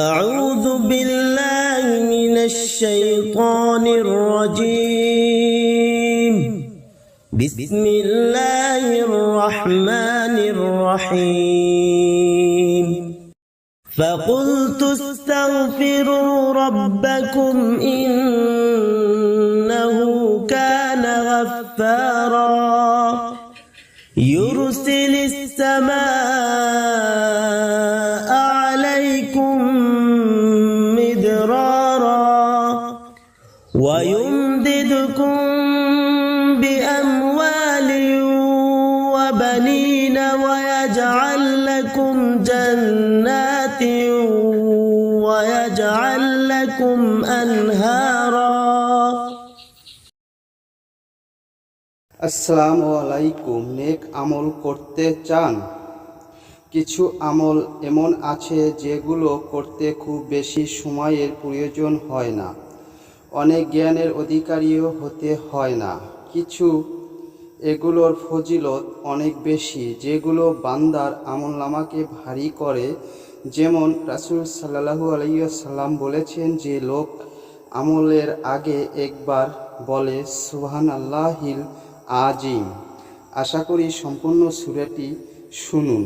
أعوذ بالله من الشيطان الرجيم. بسم الله الرحمن الرحيم. فقلت استغفروا ربكم إنه كان غفارا يرسل السماء عليكم مدرارا ويمددكم بأموال وبنين ويجعل لكم جنات ويجعل لكم أنهارا. আসসালামু আলাইকুম। নেক আমল করতে চান? কিছু আমল এমন আছে যেগুলো করতে খুব বেশি সময়ের প্রয়োজন হয় না, অনেক জ্ঞানের অধিকারীও হতে হয় না। কিছু এগুলোর ফজিলত অনেক বেশি, যেগুলো বান্দার আমলনামাকে ভারী করে। যেমন রাসূল সাল্লাল্লাহু আলাইহি ওয়াসাল্লাম বলেছেন যে লোক আমলের আগে একবার বলে সুবহানাল্লাহিল আজিম। আশা করি সম্পূর্ণ সূরাটি শুনুন।